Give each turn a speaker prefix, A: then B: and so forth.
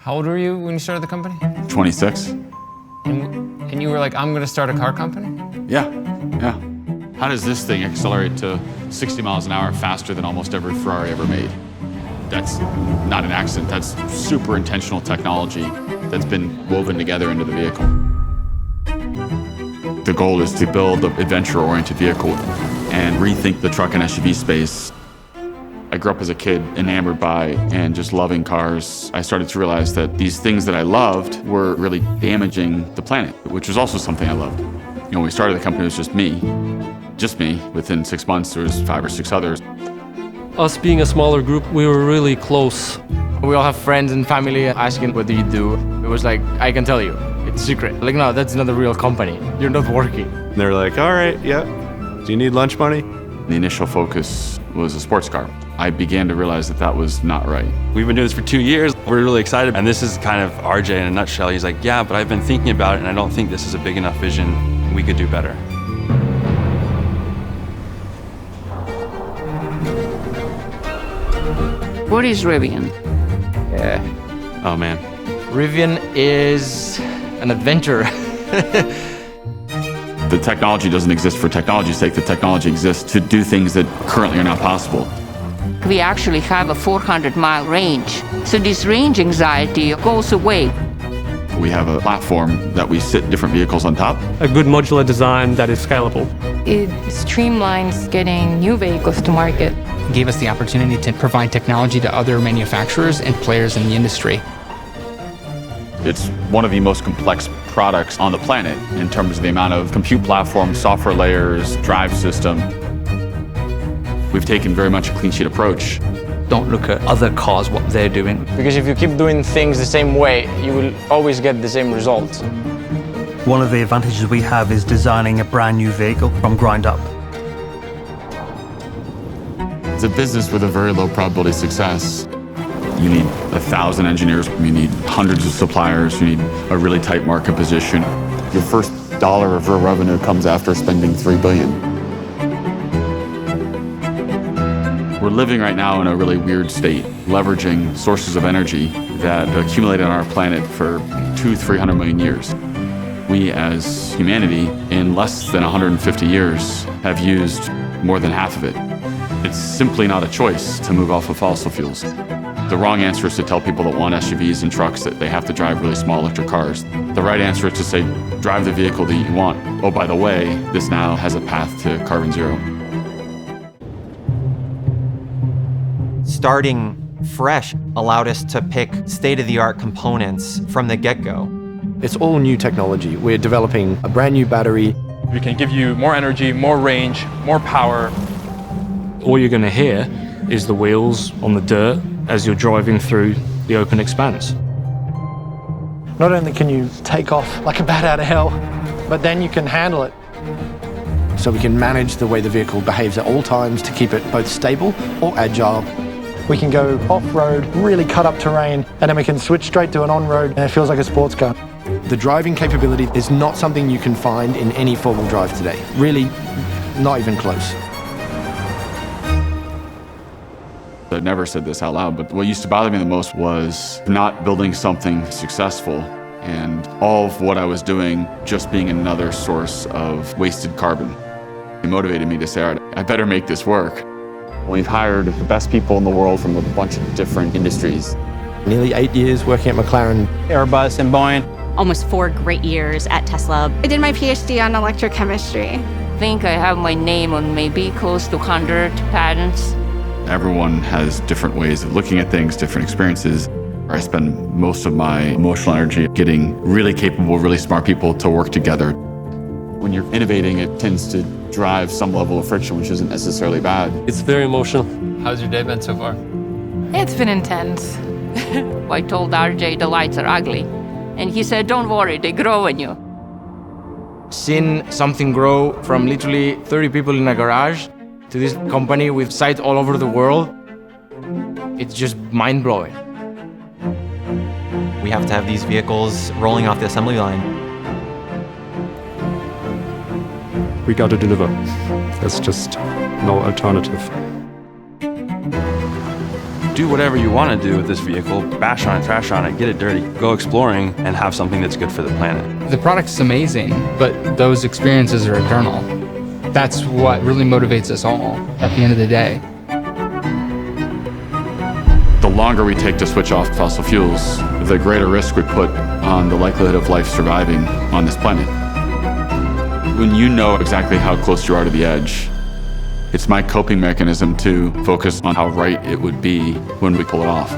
A: How old were you when you started the company?
B: 26.
A: And you were like, I'm gonna start a car company?
B: Yeah. How does this thing accelerate to 60 miles an hour faster than almost every Ferrari ever made? That's not an accident. That's super intentional technology that's been woven together into the vehicle. The goal is to build an adventure-oriented vehicle and rethink the truck and SUV space. I grew up as a kid enamored by and just loving cars. I started to realize that these things that I loved were really damaging the planet, which was also something I loved. When we started the company, it was just me. Within 6 months, there was 5 or 6 others.
C: Us being a smaller group, we were really close.
D: We all have friends and family asking, what do you do? It was like, I can tell you, it's secret. Like, no, that's not a real company. You're not working.
E: They're like, all right, yeah. Do you need lunch money?
B: The initial focus was a sports car. I began to realize that that was not right.
F: We've been doing this for 2 years. We're really excited. And this is kind of RJ in a nutshell. He's like, yeah, but I've been thinking about it and I don't think this is a big enough vision. We could do better.
G: What is Rivian?
F: Oh man.
D: Rivian is an adventure.
B: The technology doesn't exist for technology's sake. The technology exists to do things that currently are not possible.
G: We actually have a 400-mile range, so this range anxiety goes away.
B: We have a platform that we sit different vehicles on top.
C: A good modular design that is scalable.
H: It streamlines getting new vehicles to market.
I: Gave us the opportunity to provide technology to other manufacturers and players in the industry.
B: It's one of the most complex products on the planet in terms of the amount of compute platforms, software layers, drive system. We've taken very much a clean sheet approach.
J: Don't look at other cars, what they're doing.
D: Because if you keep doing things the same way, you will always get the same results.
K: One of the advantages we have is designing a brand new vehicle from ground up.
B: It's a business with a very low probability of success. You need 1,000 engineers, you need hundreds of suppliers, you need a really tight market position. Your first dollar of real revenue comes after spending $3 billion. We're living right now in a really weird state, leveraging sources of energy that accumulated on our planet for 200-300 million years. We as humanity, in less than 150 years, have used more than half of it. It's simply not a choice to move off of fossil fuels. The wrong answer is to tell people that want SUVs and trucks that they have to drive really small electric cars. The right answer is to say, drive the vehicle that you want. Oh, by the way, this now has a path to carbon zero.
L: Starting fresh allowed us to pick state-of-the-art components from the get-go.
M: It's all new technology. We're developing a brand new battery.
N: We can give you more energy, more range, more power.
C: All you're going to hear is the wheels on the dirt as you're driving through the open expanse.
O: Not only can you take off like a bat out of hell, but then you can handle it.
M: So we can manage the way the vehicle behaves at all times to keep it both stable or agile.
O: We can go off-road, really cut up terrain, and then we can switch straight to an on-road, and it feels like a sports car.
M: The driving capability is not something you can find in any four-wheel drive today. Really, not even close.
B: I never said this out loud, but what used to bother me the most was not building something successful and all of what I was doing just being another source of wasted carbon. It motivated me to say, all right, I better make this work. We've hired the best people in the world from a bunch of different industries.
M: Nearly 8 years working at McLaren,
D: Airbus, and Boeing.
P: Almost 4 great years at Tesla.
H: I did my PhD on electrochemistry.
G: I think I have my name on maybe close to 100 patents.
B: Everyone has different ways of looking at things, different experiences. I spend most of my emotional energy getting really capable, really smart people to work together. When you're innovating, it tends to drive some level of friction, which isn't necessarily bad.
C: It's very emotional.
A: How's your day been so far?
H: It's been intense.
G: I told RJ the lights are ugly, and he said, don't worry, they grow on you.
D: Seeing something grow from literally 30 people in a garage to this company with sites all over the world, it's just mind-blowing.
L: We have to have these vehicles rolling off the assembly line.
C: We got to deliver. There's just no alternative.
F: do whatever you want to do with this vehicle, bash on it, trash on it, get it dirty, go exploring, and have something that's good for the planet.
I: The product's amazing, but those experiences are eternal. That's what really motivates us all at the end of the day.
B: The longer we take to switch off fossil fuels, the greater risk we put on the likelihood of life surviving on this planet. When you know exactly how close you are to the edge, it's my coping mechanism to focus on how right it would be when we pull it off.